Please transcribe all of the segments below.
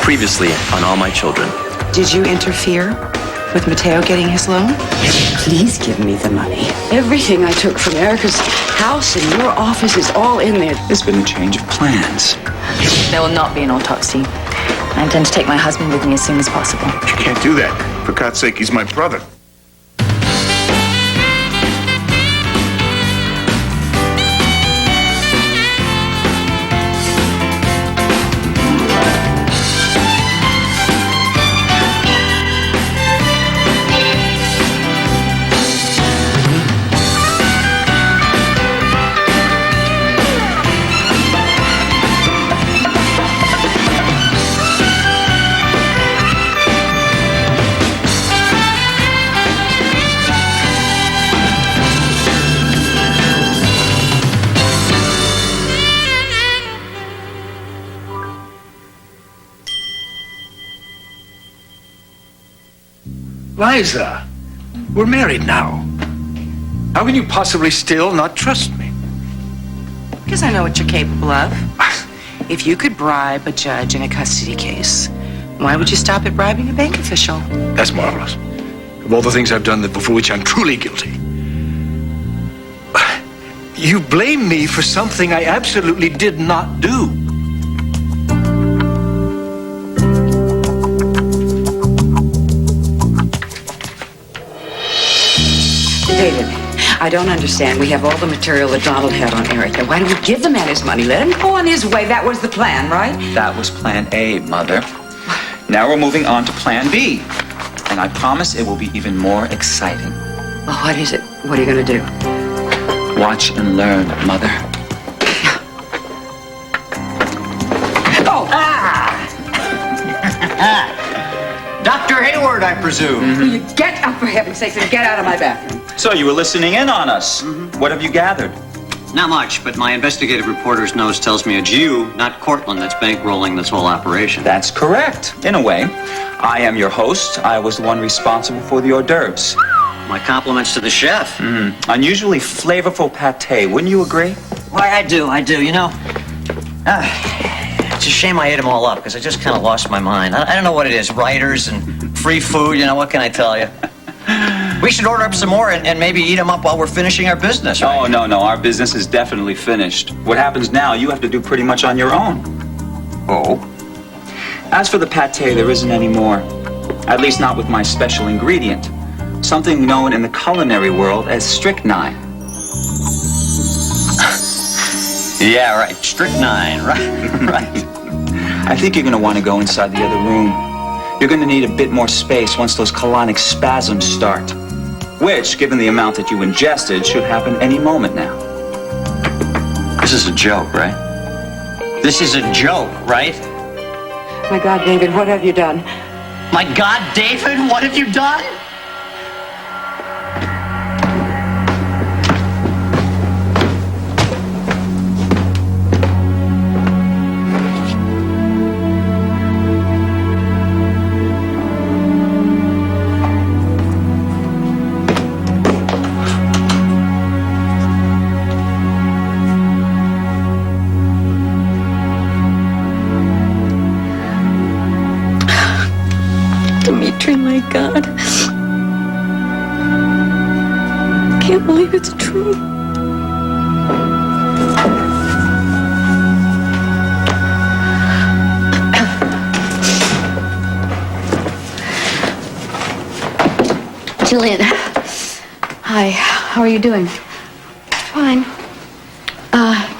Previously on All My Children. Did you interfere with Mateo getting his loan? Please give me the money. Everything I took from Erica's house and your office is all in there. There's been a change of plans. There will not be an autopsy. I intend to take my husband with me as soon as possible. You can't do that. For God's sake, he's my brother. Liza, we're married now. How can you possibly still not trust me? Because I know what you're capable of. If you could bribe a judge in a custody case, why would you stop at bribing a bank official? That's marvelous. Of all the things I've done for which I'm truly guilty. You blame me for something I absolutely did not do. David, I don't understand. We have all the material that Donald had on Erica. Why don't we give the man his money? Let him go on his way. That was the plan, right? That was plan A, Mother. Now we're moving on to plan B. And I promise it will be even more exciting. Well, what is it? What are you going to do? Watch and learn, Mother. Oh! Dr. Hayward, I presume. You get up, for heaven's sakes, and get out of my bathroom. So you were listening in on us. What have you gathered? Not much, but my investigative reporter's nose tells me it's you, not Cortland, that's bankrolling this whole operation. That's correct, in a way. I am your host. I was the one responsible for the hors d'oeuvres. My compliments to the chef. Unusually flavorful pate, wouldn't you agree? Why, I do. You know, it's a shame I ate them all up, because I just kind of lost my mind. I don't know what it is, writers and free food, you know, what can I tell you? We should order up some more and maybe eat them up while we're finishing our business, right? Oh, no, our business is definitely finished. What happens now, you have to do pretty much on your own. Oh? As for the pate, there isn't any more. At least not with my special ingredient. Something known in the culinary world as strychnine. Yeah, right. Strychnine, right. I think you're going to want to go inside the other room. You're going to need a bit more space once those colonic spasms start. Which, given the amount that you ingested, should happen any moment now. This is a joke, right? This is a joke, right? My God, David, what have you done? My God, David, what have you done? Dimitri, my God. I can't believe it's true. Jillian. Hi, how are you doing? Fine.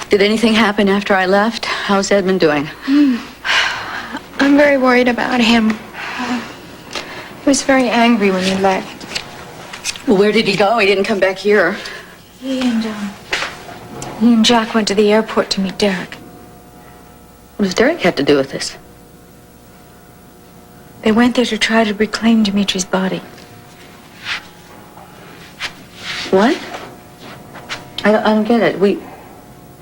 Did anything happen after I left? How's Edmund doing? I'm very worried about him. He was very angry when he left. Well, where did he go? He didn't come back here. He and Jack went to the airport to meet Derek. What does Derek have to do with this? They went there to try to reclaim Dimitri's body. What? I don't get it. We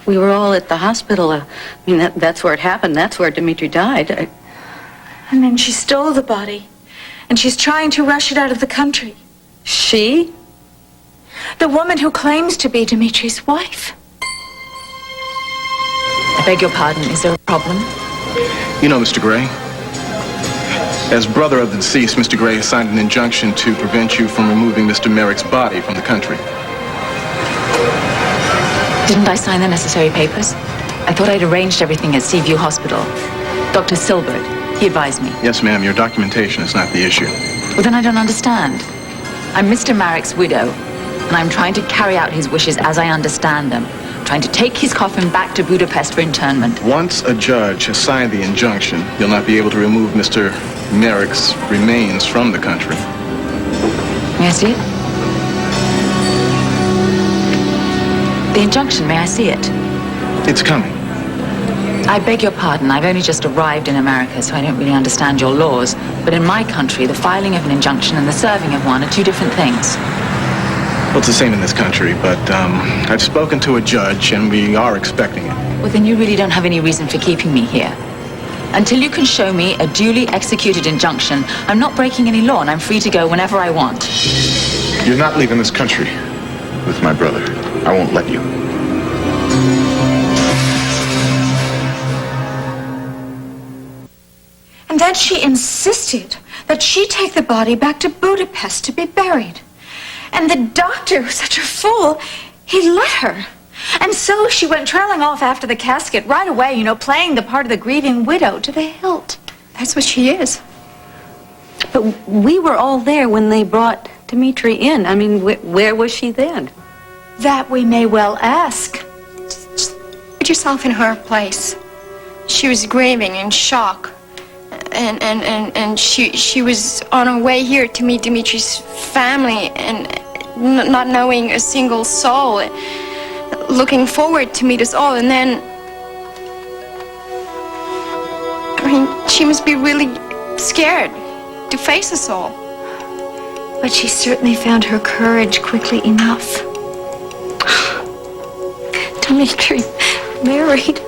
were all at the hospital. I mean, that's where it happened. That's where Dimitri died. And then she stole the body. And she's trying to rush it out of the country. She? The woman who claims to be Dimitri's wife. I beg your pardon. Is there a problem? You know, Mr. Gray, As brother of the deceased, Mr. Gray has signed an injunction to prevent you from removing Mr. Merrick's body from the country. Didn't I sign the necessary papers? I thought I'd arranged everything at Seaview Hospital. Dr. Silbert, he advised me. Yes, ma'am, your documentation is not the issue. Well, then I don't understand. I'm Mr. Marrick's widow, and I'm trying to carry out his wishes as I understand them. I'm trying to take his coffin back to Budapest for internment. Once a judge has signed the injunction, you'll not be able to remove Mr. Merrick's remains from the country. May I see it? The injunction, may I see it? It's coming. I beg your pardon, I've only just arrived in America, so I don't really understand your laws. But in my country, the filing of an injunction and the serving of one are two different things. Well, it's the same in this country, but I've spoken to a judge, and we are expecting it. Well, then you really don't have any reason for keeping me here. Until you can show me a duly executed injunction, I'm not breaking any law, and I'm free to go whenever I want. You're not leaving this country with my brother. I won't let you. And then she insisted that she take the body back to Budapest to be buried. And the doctor, who's such a fool, he let her. And so she went trailing off after the casket right away, you know, playing the part of the grieving widow to the hilt. That's what she is. But we were all there when they brought Dimitri in. I mean, where was she then? That we may well ask. Just put yourself in her place. She was grieving in shock. And she was on her way here to meet Dimitri's family and not knowing a single soul, looking forward to meet us all. And then, I mean, she must be really scared to face us all. But she certainly found her courage quickly enough. Dimitri married.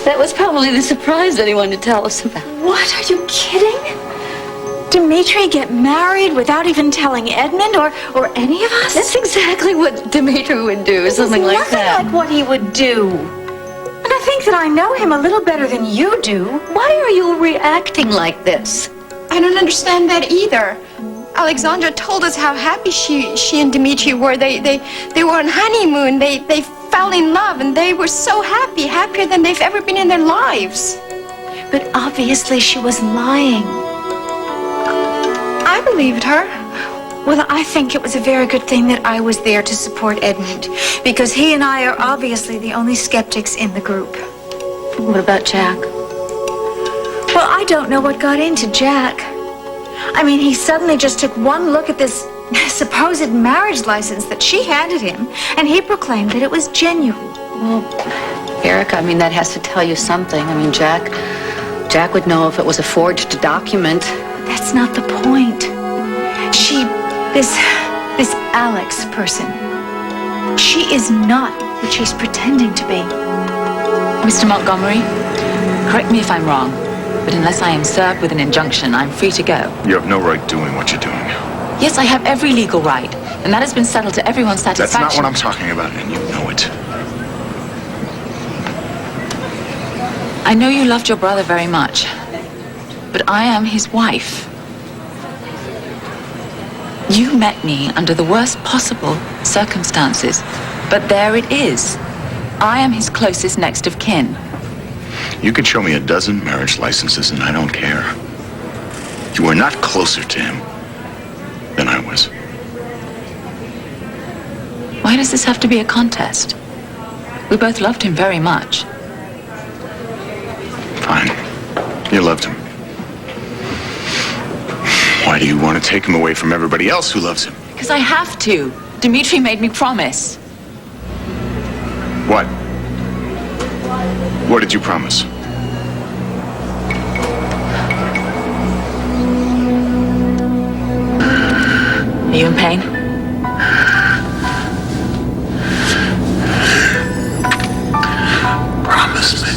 That was probably the surprise that he wanted to tell us about. What? Are you kidding? Dimitri get married without even telling Edmund or any of us? That's exactly what Dimitri would do, something like that. Nothing like what he would do. And I think that I know him a little better than you do. Why are you reacting like this? I don't understand that either. Alexandra told us how happy she and Dimitri were. They were on honeymoon. They fell in love, and they were so happy, happier than they've ever been in their lives. But obviously she was lying. I believed her. Well, I think it was a very good thing that I was there to support Edmund, because he and I are obviously the only skeptics in the group. What about Jack? Well, I don't know what got into Jack. I mean, he suddenly just took one look at this supposed marriage license that she handed him, and he proclaimed that it was genuine. Well, Erica, I mean, that has to tell you something. I mean, Jack would know if it was a forged document. That's not the point. This Alex person, she is not what she's pretending to be. Mr. Montgomery, correct me if I'm wrong, but unless I am served with an injunction, I'm free to go. You have no right doing what you're doing. Yes, I have every legal right, and that has been settled to everyone's satisfaction. That's not what I'm talking about, and you know it. I know you loved your brother very much, but I am his wife. You met me under the worst possible circumstances, but there it is. I am his closest next of kin. You could show me a dozen marriage licenses, and I don't care. You are not closer to him than I was. Why does this have to be a contest? We both loved him very much. Fine. You loved him. Why do you want to take him away from everybody else who loves him? Because I have to. Dimitri made me promise. What? What did you promise? Are you in pain? Promise me.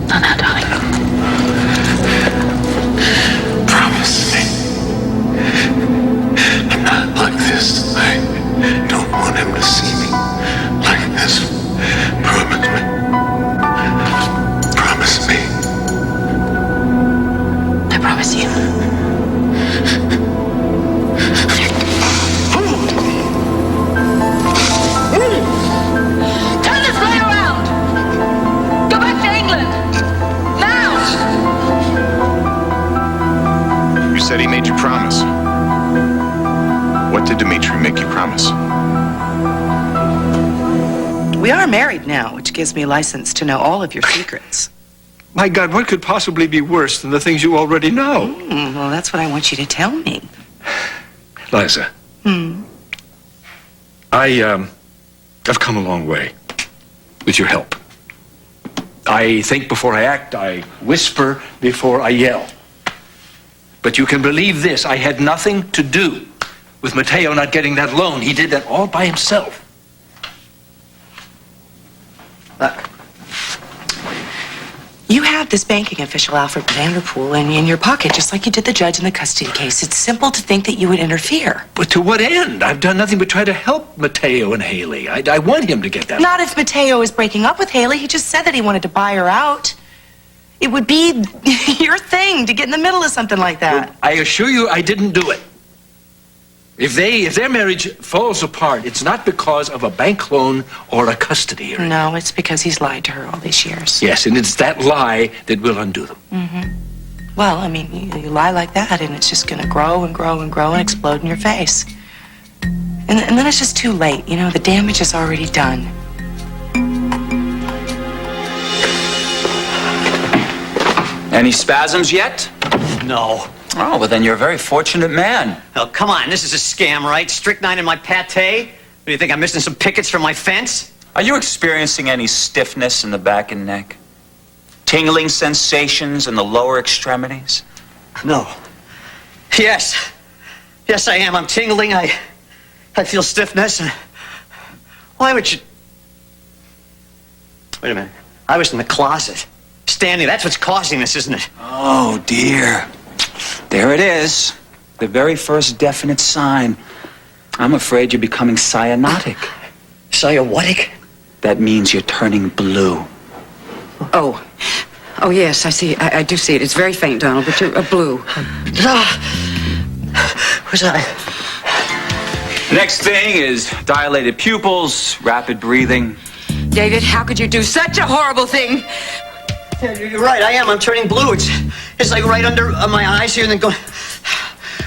No, no, darling. Promise me. I'm not like this. I don't want him to see me like this. Promise me. Promise me. I promise. We are married now, which gives me license to know all of your secrets. My God, what could possibly be worse than the things you already know? Well, that's what I want you to tell me. Liza. I've come a long way with your help. I think before I act. I whisper before I yell. But you can believe this. I had nothing to do with Mateo not getting that loan. He did that all by himself. You have this banking official, Alfred Vanderpool, in your pocket, just like you did the judge in the custody case. It's simple to think that you would interfere. But to what end? I've done nothing but try to help Mateo and Haley. I want him to get that. Not if Mateo is breaking up with Haley. He just said that he wanted to buy her out. It would be your thing to get in the middle of something like that. Well, I assure you I didn't do it. If their marriage falls apart, it's not because of a bank loan or a custody hearing. No, it's because he's lied to her all these years. Yes, and it's that lie that will undo them. Well, I mean, you lie like that, and it's just going to grow and grow and grow and explode in your face. And then it's just too late. You know, the damage is already done. Any spasms yet? No. Oh, well, then you're a very fortunate man. Oh, come on. This is a scam, right? Strychnine in my pate? What, do you think I'm missing some pickets from my fence? Are you experiencing any stiffness in the back and neck? Tingling sensations in the lower extremities? No. Yes. Yes, I am. I'm tingling. I feel stiffness. Why would you... Wait a minute. I was in the closet. Standing. That's what's causing this, isn't it? Oh, dear. There it is. The very first definite sign. I'm afraid you're becoming cyanotic. Cyanotic? That means you're turning blue. Oh, yes, I see. I do see it. It's very faint, Donald, but you're blue. Was I? Next thing is dilated pupils, rapid breathing. David, how could you do such a horrible thing? Yeah, you're right. I am. I'm turning blue. It's like right under my eyes here and then going...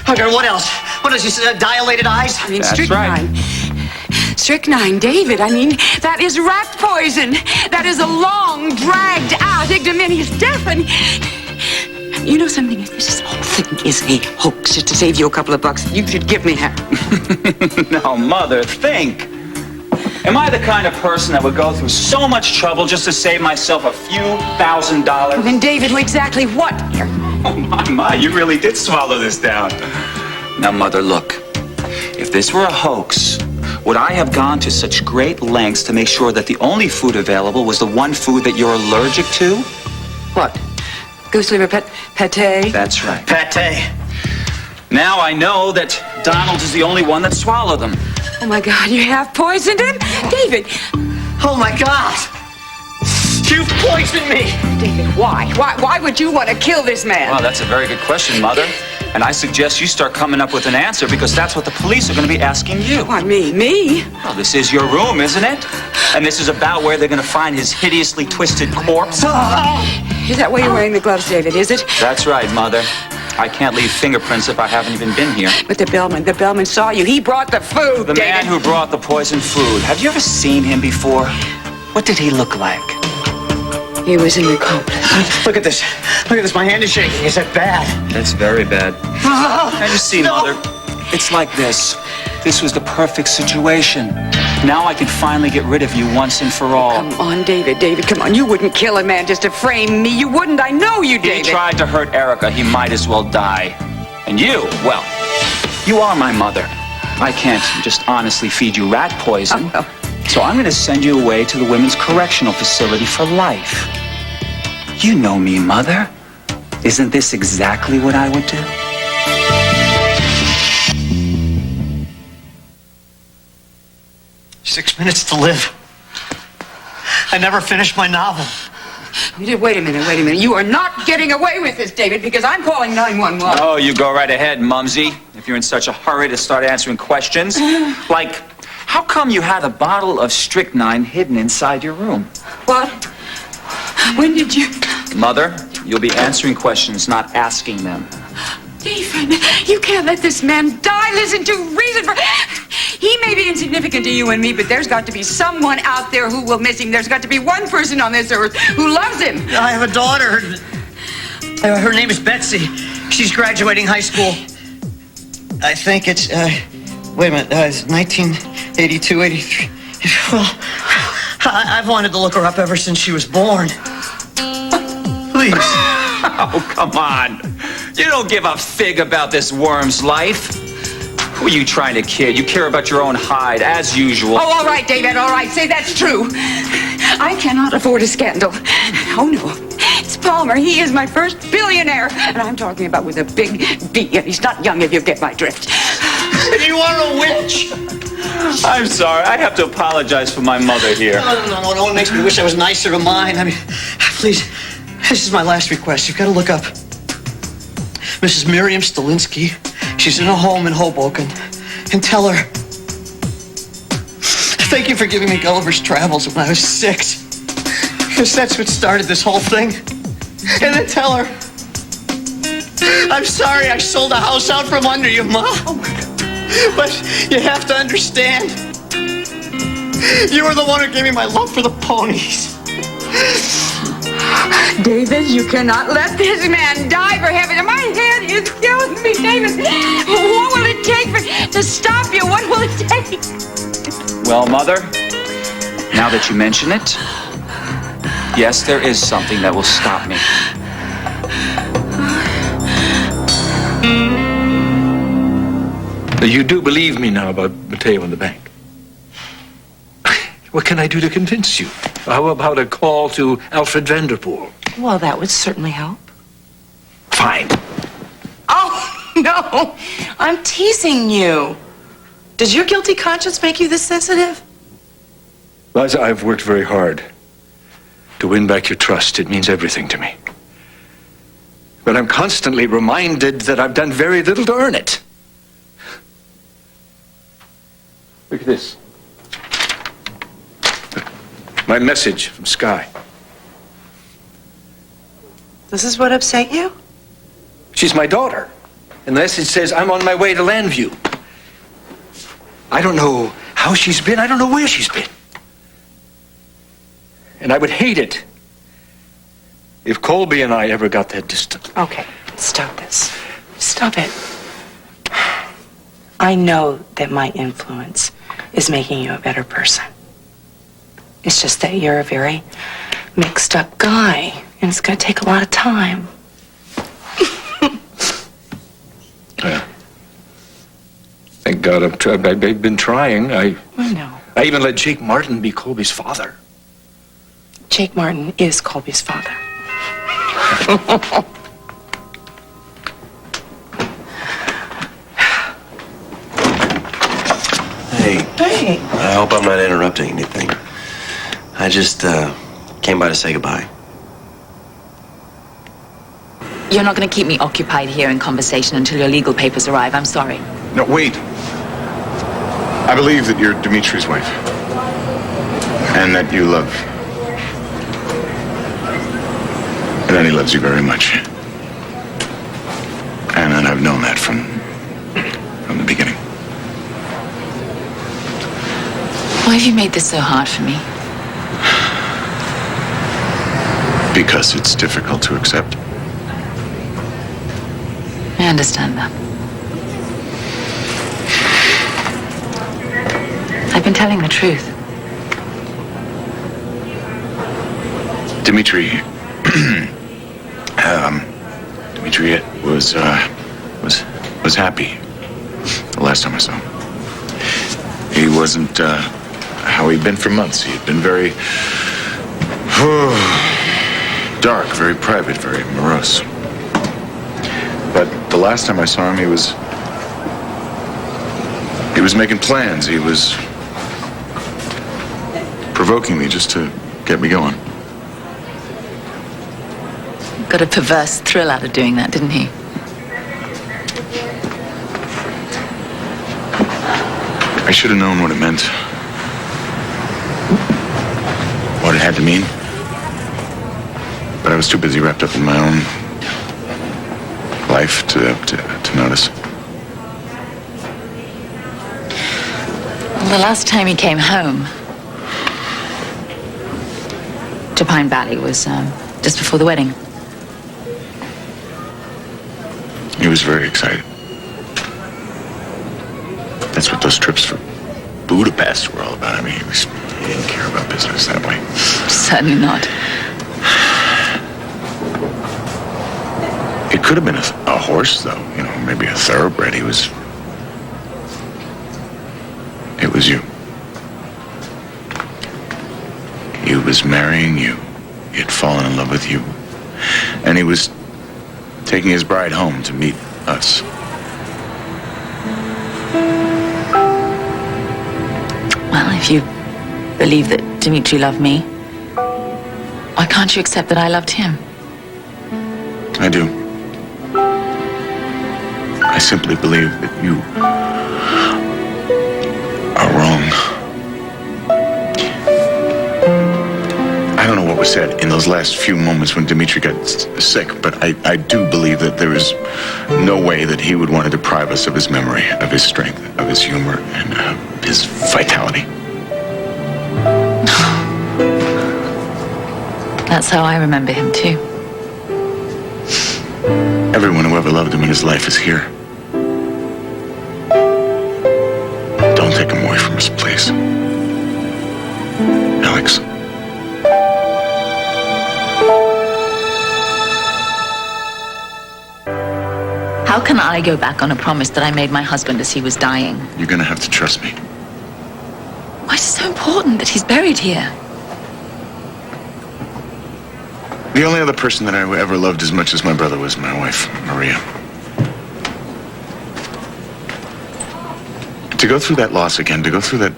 Okay, what else? What else? You said dilated eyes? I mean, That's strychnine. right. Strychnine, David. I mean, that is rat poison. That is a long, dragged-out, ignominious death. And you know something? This whole thing is a hoax. Just to save you a couple of bucks, you should give me half. Now, Mother, think. Am I the kind of person that would go through so much trouble just to save myself a few $1,000s? Well, then, David, exactly what? Oh, my, you really did swallow this down. Now, Mother, look. If this were a hoax, would I have gone to such great lengths to make sure that the only food available was the one food that you're allergic to? What? Goose liver pate? That's right. Pate. Now I know that Donald is the only one that swallowed them. Oh, my God, you have poisoned him? David! Oh, my God! You've poisoned me! David, why? Why would you want to kill this man? Well, that's a very good question, Mother. And I suggest you start coming up with an answer because that's what the police are going to be asking you. Why, me? Me? Well, this is your room, isn't it? And this is about where they're going to find his hideously twisted corpse. Is that why you're wearing the gloves, David, is it? That's right, Mother. I can't leave fingerprints if I haven't even been here. But the bellman saw you. He brought the food, The David. man who brought the poisoned food. Have you ever seen him before? What did he look like? He was an accomplice. Look at this. Look at this. My hand is shaking. Is that bad? That's very bad. Now you see, No. Mother, it's like this. This was the perfect situation. Now I can finally get rid of you once and for all. Come on, David. David, come on. You wouldn't kill a man just to frame me. You wouldn't. I know you, He David. tried to hurt Erica. He might as well die. And you, well, you are my mother. I can't just honestly feed you rat poison. Oh. So I'm going to send you away to the Women's Correctional Facility for life. You know me, Mother. Isn't this exactly what I would do? "6 minutes to live." I never finished my novel. Wait a minute. You are not getting away with this, David, because I'm calling 911. Oh, you go right ahead, Mumsy, if you're in such a hurry to start answering questions. Like, how come you had a bottle of strychnine hidden inside your room? What? When did you... Mother, you'll be answering questions, not asking them. David, you can't let this man die. Listen to reason for... He may be insignificant to you and me, but there's got to be someone out there who will miss him. There's got to be one person on this earth who loves him. I have a daughter. Her name is Betsy. She's graduating high school. I think it's, wait a minute, it's 1982, 83. Well, I've wanted to look her up ever since she was born. Please. Oh, come on. You don't give a fig about this worm's life. Who are you trying to kid? You care about your own hide, as usual. Oh, all right, David, all right. Say that's true. I cannot afford a scandal. Oh, no. It's Palmer. He is my first billionaire. And I'm talking about with a big B. And he's not young, if you get my drift. You are a witch. I'm sorry. I have to apologize for my mother here. No. It makes me wish I was nicer to mine. I mean, please, this is my last request. You've got to look up Mrs. Miriam Stalinsky. She's in a home in Hoboken. And tell her, thank you for giving me Gulliver's Travels when I was 6. Because that's what started this whole thing. And then tell her, I'm sorry I sold a house out from under you, Ma. But you have to understand, you were the one who gave me my love for the ponies. David, you cannot let this man die, for heaven. My head is killing me, David. What will it take to stop you? What will it take? Well, Mother, now that you mention it, yes, there is something that will stop me. You do believe me now about Mateo and the bank? What can I do to convince you? How about a call to Alfred Vanderpool? Well, that would certainly help. Fine. Oh, no. I'm teasing you. Does your guilty conscience make you this sensitive? Liza, I've worked very hard to win back your trust. It means everything to me. But I'm constantly reminded that I've done very little to earn it. Look at this. My message from Sky. This is what upset you? She's my daughter. And the message says, I'm on my way to Landview. I don't know how she's been. I don't know where she's been. And I would hate it if Colby and I ever got that distant. Okay, stop this. Stop it. I know that my influence is making you a better person. It's just that you're a very mixed up guy, and it's going to take a lot of time. Yeah. Thank God I've been trying. I know. I even let Jake Martin be Colby's father. Jake Martin is Colby's father. Hey, I hope I'm not interrupting anything. I just came by to say goodbye. You're not going to keep me occupied here in conversation until your legal papers arrive. I'm sorry. No, wait. I believe that you're Dimitri's wife. And that you love. And that he loves you very much. And that I've known that from the beginning. Why have you made this so hard for me? Because it's difficult to accept. I understand that. I've been telling the truth. Dimitri, Dimitri was happy the last time I saw him. He wasn't how he'd been for months. He had been very dark, very private, very morose. But the last time I saw him, he was making plans. He was provoking me just to get me going. Got a perverse thrill out of doing that, didn't he? I should have known what it meant. What it had to mean. But I was too busy wrapped up in my own life to notice. The last time he came home to Pine Valley was just before the wedding. He was very excited. That's what those trips for Budapest were all about. I mean, he didn't care about business that way. Certainly not. It could have been a horse, though. You know, maybe a thoroughbred. It was you. He was marrying you. He had fallen in love with you. And he was taking his bride home to meet us. Well, if you believe that Dimitri loved me, why can't you accept that I loved him? I do. I simply believe that you are wrong. I don't know what was said in those last few moments when Dimitri got sick, but I do believe that there is no way that he would want to deprive us of his memory, of his strength, of his humor, and his vitality. That's how I remember him, too. Everyone who ever loved him in his life is here. Don't take him away from us, please. Alex. How can I go back on a promise that I made my husband as he was dying? You're gonna have to trust me. Why is it so important that he's buried here? The only other person that I ever loved as much as my brother was my wife, Maria. To go through that loss again, to go through that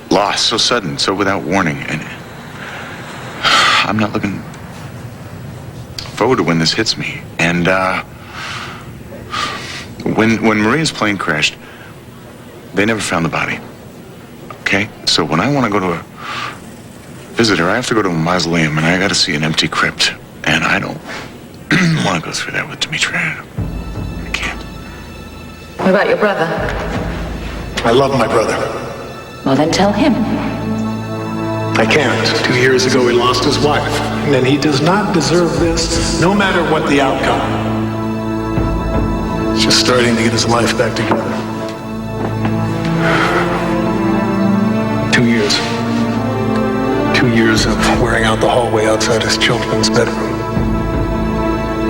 loss so sudden, so without warning, and I'm not looking forward to when this hits me. And when Maria's plane crashed, they never found the body. Okay? So when I want to go to a visitor, I have to go to a mausoleum, and I got to see an empty crypt. And I don't want to go through that with Dimitri. I can't. What about your brother? I love my brother. Well, then tell him. I can't. 2 years ago, he lost his wife. And he does not deserve this, no matter what the outcome. He's just starting to get his life back together. 2 years. 2 years of wearing out the hallway outside his children's bedroom.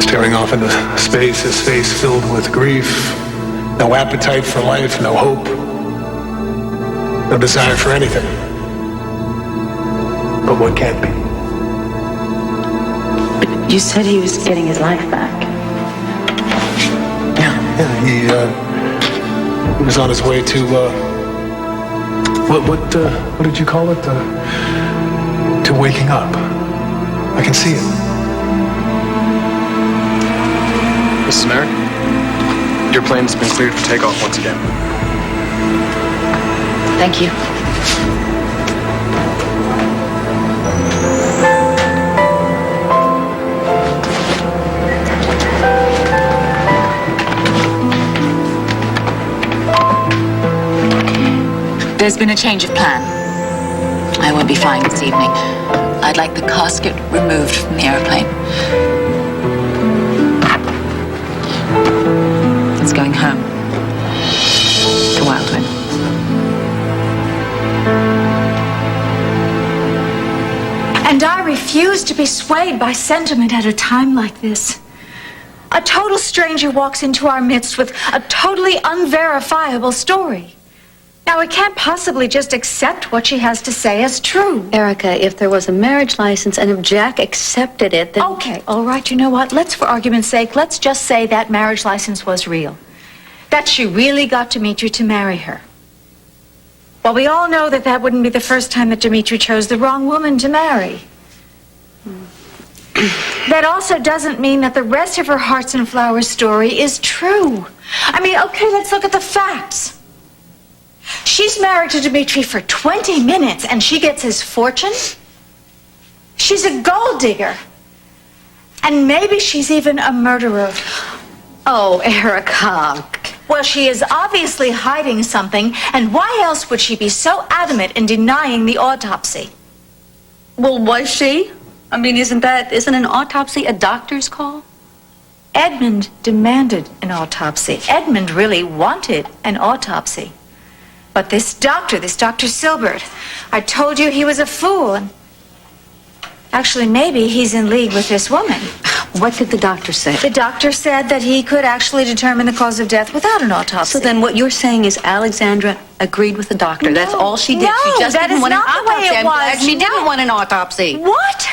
Staring off into space, his face filled with grief. No appetite for life, no hope. No desire for anything. But what can't be? But you said he was getting his life back. Yeah, he was on his way to, what did you call it? To waking up. I can see it. Mrs. Merrick, your plane has been cleared for takeoff once again. Thank you. There's been a change of plan. I won't be flying this evening. I'd like the casket removed from the airplane. It's going home to Wildwind. And I refuse to be swayed by sentiment at a time like this. A total stranger walks into our midst with a totally unverifiable story. Now, we can't possibly just accept what she has to say as true. Erica, if there was a marriage license and if Jack accepted it, then... Okay, all right, you know what? Let's, for argument's sake, let's just say that marriage license was real. That she really got Dimitri to marry her. Well, we all know that that wouldn't be the first time that Dimitri chose the wrong woman to marry. That also doesn't mean that the rest of her Hearts and Flowers story is true. I mean, okay, let's look at the facts. She's married to Dimitri for 20 minutes and she gets his fortune? She's a gold digger. And maybe she's even a murderer. Oh, Erica. Well, she is obviously hiding something, and why else would she be so adamant in denying the autopsy? Well, was she? I mean, isn't an autopsy a doctor's call? Edmund demanded an autopsy. Edmund really wanted an autopsy. But this Dr. Silbert, I told you he was a fool. And actually, maybe he's in league with this woman. What did the doctor say? The doctor said that he could actually determine the cause of death without an autopsy. So then what you're saying is Alexandra agreed with the doctor. That's all she did. No, she just that didn't is want not an the way autopsy. it I'm glad was. she No. didn't want an autopsy. What?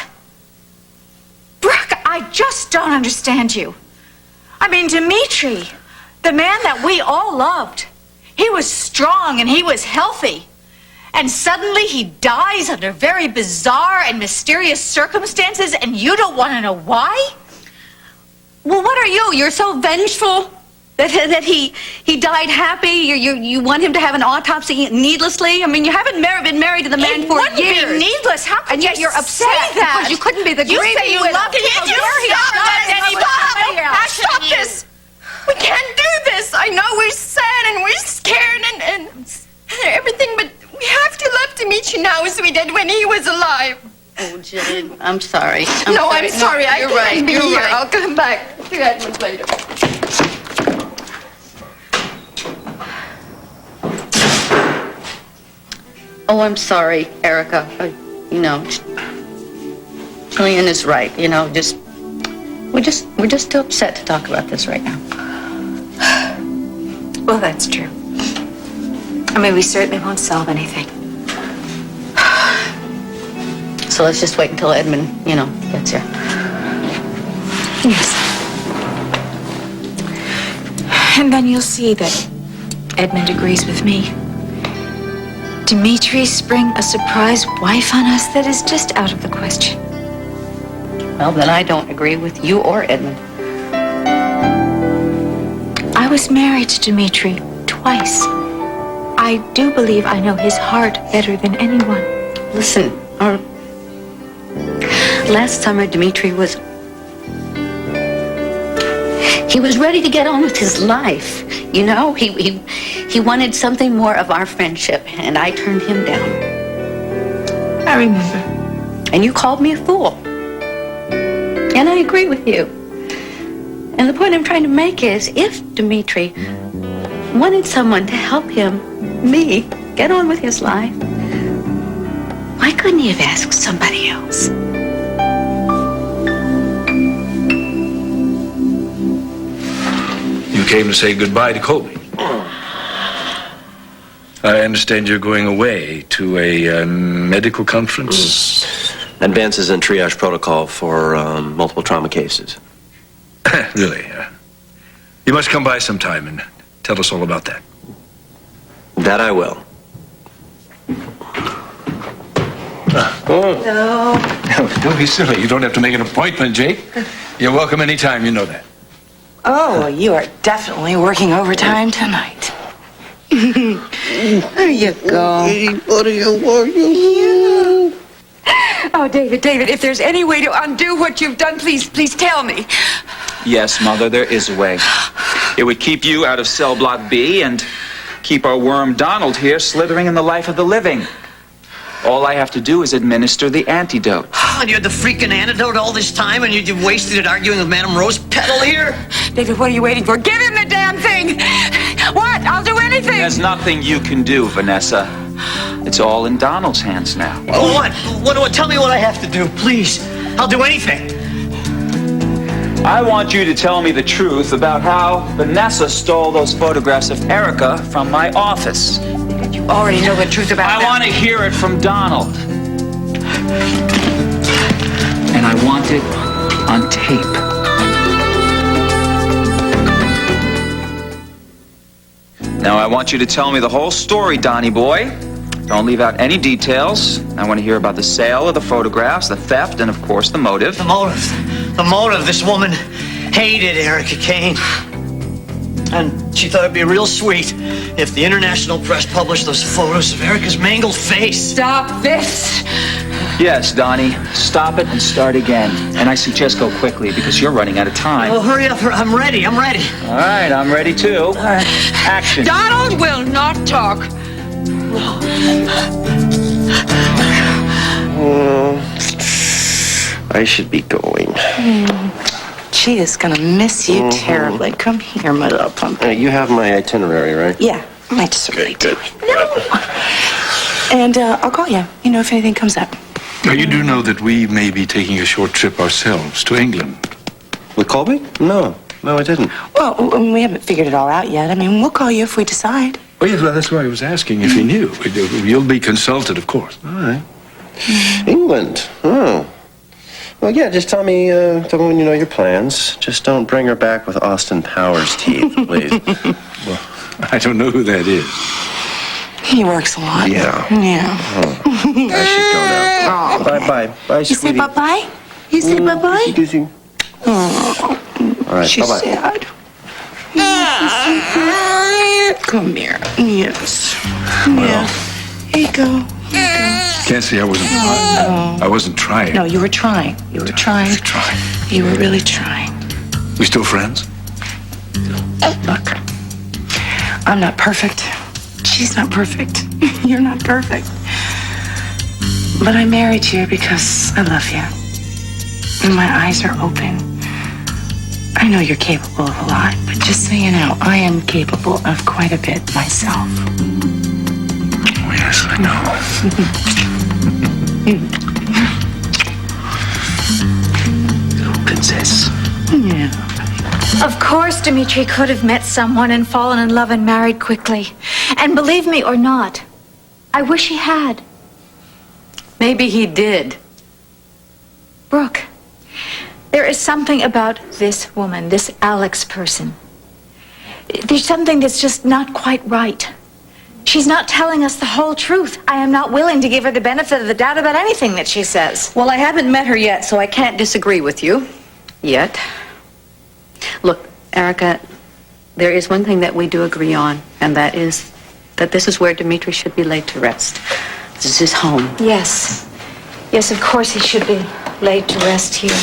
Brooke, I just don't understand you. I mean, Dimitri, the man that we all loved, he was strong and he was healthy. And suddenly he dies under very bizarre and mysterious circumstances, and you don't want to know why? Well, what are you? You're so vengeful that he died happy. You want him to have an autopsy needlessly. I mean, you haven't been married to the man for wouldn't years. be needless. How could And yet you you're upset say that? because you couldn't be the You grieving say you widow. loved him. How Can't you dare he stop die that, with anybody? somebody else? Stop this! We can't do this. I know we're sad and we're scared and everything, but we have to love Dimitri now as we did when he was alive. Oh, Jillian, I'm sorry. I'm sorry. I you're can't right. be You're here. right. I'll come back to Edmund later. Oh, I'm sorry, Erica. Jillian is right. We're just too upset to talk about this right now. Well, that's true. I mean, we certainly won't solve anything. So let's just wait until Edmund, gets here. Yes. And then you'll see that Edmund agrees with me. Dimitri spring a surprise wife on us, that is just out of the question. Well, then I don't agree with you or Edmund. I was married to Dimitri twice. I do believe I know his heart better than anyone. Listen, last summer Dimitri was ready to get on with his life. He wanted something more of our friendship, and I turned him down. I remember. And you called me a fool. And I agree with you. And the point I'm trying to make is, if Dimitri wanted someone to help me, get on with his life, why couldn't he have asked somebody else? You came to say goodbye to Colby. I understand you're going away to a medical conference. Advances in triage protocol for multiple trauma cases. Really? You must come by sometime and tell us all about that. That I will. No. Don't be silly. You don't have to make an appointment, Jake. You're welcome anytime, you know that. Oh, you are definitely working overtime tonight. There you go. Oh, David, if there's any way to undo what you've done, please tell me. Yes, Mother, there is a way. It would keep you out of cell block B and keep our worm Donald here slithering in the life of the living. All I have to do is administer the antidote. And you had the freaking antidote all this time, and you wasted it arguing with Madame Rose Petal here? David, what are you waiting for? Give him the damn thing! What? I'll do anything! There's nothing you can do, Vanessa. It's all in Donald's hands now. Oh, what? Tell me what I have to do, please. I'll do anything. I want you to tell me the truth about how Vanessa stole those photographs of Erica from my office. You already know the truth about I that. want to hear it from Donald. And I want it on tape. Now I want you to tell me the whole story, Donnie boy. Don't leave out any details. I want to hear about the sale of the photographs, the theft, and of course the motive. The motive. This woman hated Erica Kane. And she thought it'd be real sweet if the international press published those photos of Erica's mangled face. Stop this! Yes, Donnie. Stop it and start again. And I suggest go quickly because you're running out of time. Oh, hurry up. I'm ready. I'm ready. All right, I'm ready too. All right. Action. Donald will not talk. I should be going. She is gonna miss you terribly. Come here, my little pumpkin. You have my itinerary, right? Yeah, I certainly do. Good. And I'll call you, if anything comes up. Now, you do know that we may be taking a short trip ourselves to England. With Colby? No, I didn't. Well, we haven't figured it all out yet. I mean, we'll call you if we decide. Oh, yes, well, that's why I was asking if he knew. You'll be consulted, of course. All right. England? Oh. Well, yeah, just tell me when you know your plans. Just don't bring her back with Austin Powers teeth, please. Well, I don't know who that is. He works a lot. Yeah. Yeah. Oh, I should go now. Oh. Bye-bye. Bye, You say sweetie. bye-bye? You say bye-bye? Kissy. Oh, All right, she's bye-bye. sad. Come here. Yes. Yeah. Here you go. Can't say I wasn't trying. I wasn't trying. No, you were trying. You were trying. You were really trying. We still friends? Look, I'm not perfect. She's not perfect. You're not perfect. But I married you because I love you. And my eyes are open. I know you're capable of a lot, but just so you know, I am capable of quite a bit myself. Oh, yes, I know. Little princess. Yeah. Of course, Dimitri could have met someone and fallen in love and married quickly. And believe me or not, I wish he had. Maybe he did. Brooke, there is something about this woman, this Alex person. There's something that's just not quite right. She's not telling us the whole truth. I am not willing to give her the benefit of the doubt about anything that she says. Well, I haven't met her yet, so I can't disagree with you. Yet. Look, Erica, there is one thing that we do agree on, and that is that this is where Dimitri should be laid to rest. This is his home. Yes. Yes, of course he should be laid to rest here.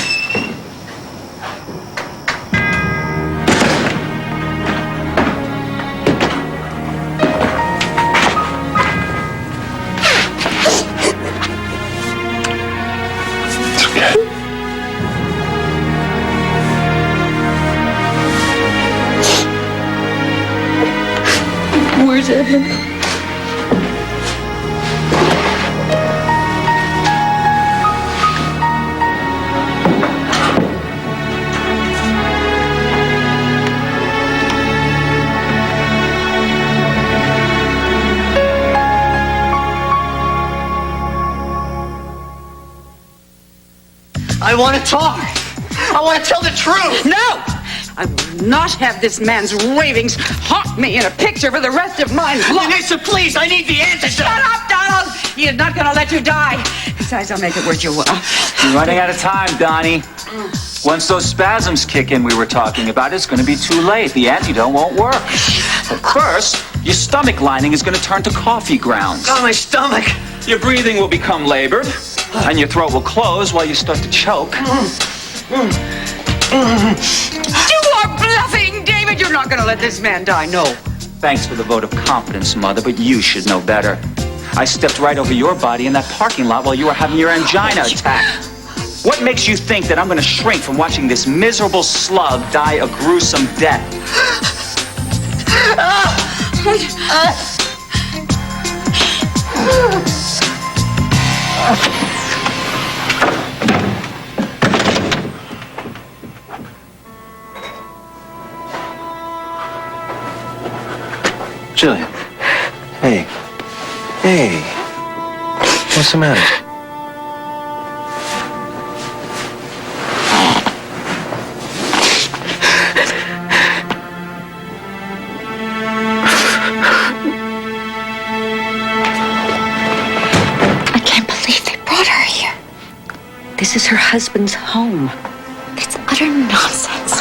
Where's Edmund? I want to talk. I want to tell the truth. No! I will not have this man's ravings haunt me in a picture for the rest of my life. Vanessa, please, I need the answer. Shut up, Donald! He is not going to let you die. Besides, I'll make it worth your while. You're running out of time, Donnie. Once those spasms kick in we were talking about, it's going to be too late. The antidote won't work. But first, your stomach lining is going to turn to coffee grounds. Oh, my stomach. Your breathing will become labored, and your throat will close while you start to choke. You are bluffing, David! You're not going to let this man die, no. Thanks for the vote of confidence, Mother, but you should know better. I stepped right over your body in that parking lot while you were having your angina attack. What makes you think that I'm going to shrink from watching this miserable slug die a gruesome death? Jillian. Hey. Hey. What's the matter? I can't believe they brought her here. This is her husband's home. It's utter nonsense.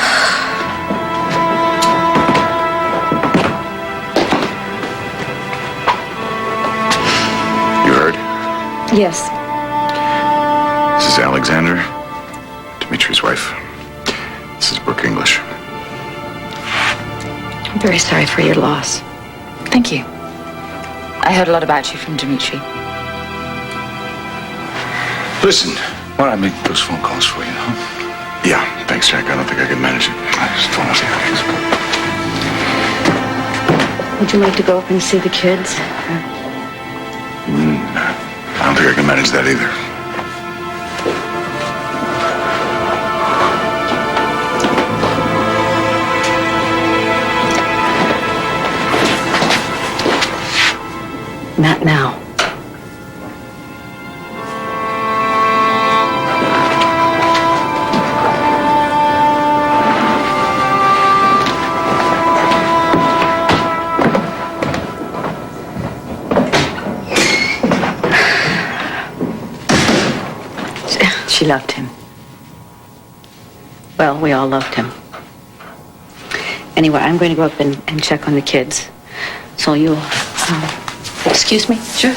You heard? Yes. This is Alexander, Dimitri's wife. This is Brooke English. I'm very sorry for your loss. Thank you. I heard a lot about you from Dimitri. Listen, why don't I make those phone calls for you, huh? Yeah, thanks, Jack. I don't think I can manage it. I just don't want to see how things go. Would you like to go up and see the kids? I don't think I can manage that either. Not now. She loved him. Well, we all loved him. Anyway, I'm going to go up and check on the kids. So you'll... excuse me? Sure.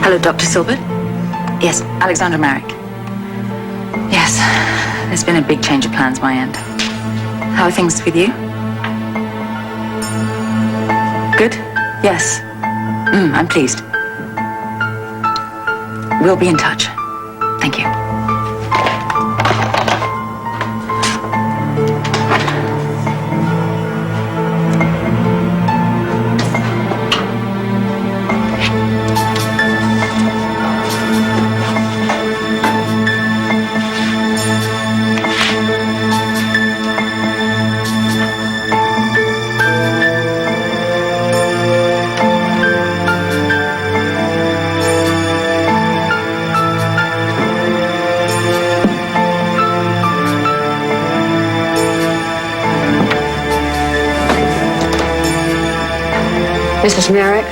Hello, Dr. Silbert? Yes, Alexander Marek. Yes, there's been a big change of plans my end. How are things with you? Good? Yes. I'm pleased. We'll be in touch. Thank you. Mrs. Merrick?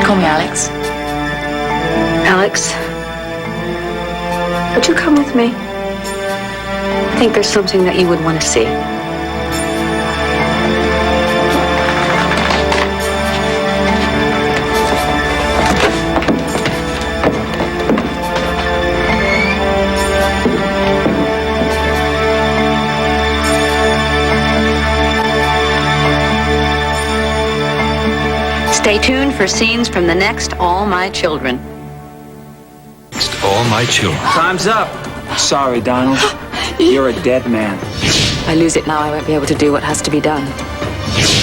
Call me Alex. Alex? Would you come with me? I think there's something that you would want to see. Stay tuned for scenes from the next All My Children. Next All My Children. Time's up. Sorry, Donald. You're a dead man. If I lose it now, I won't be able to do what has to be done.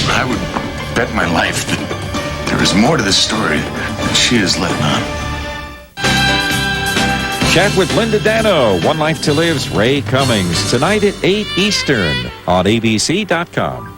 I would bet my life that there is more to this story than she is letting on. Chat with Linda Dano, One Life to Live's Ray Cummings, tonight at 8 Eastern on ABC.com.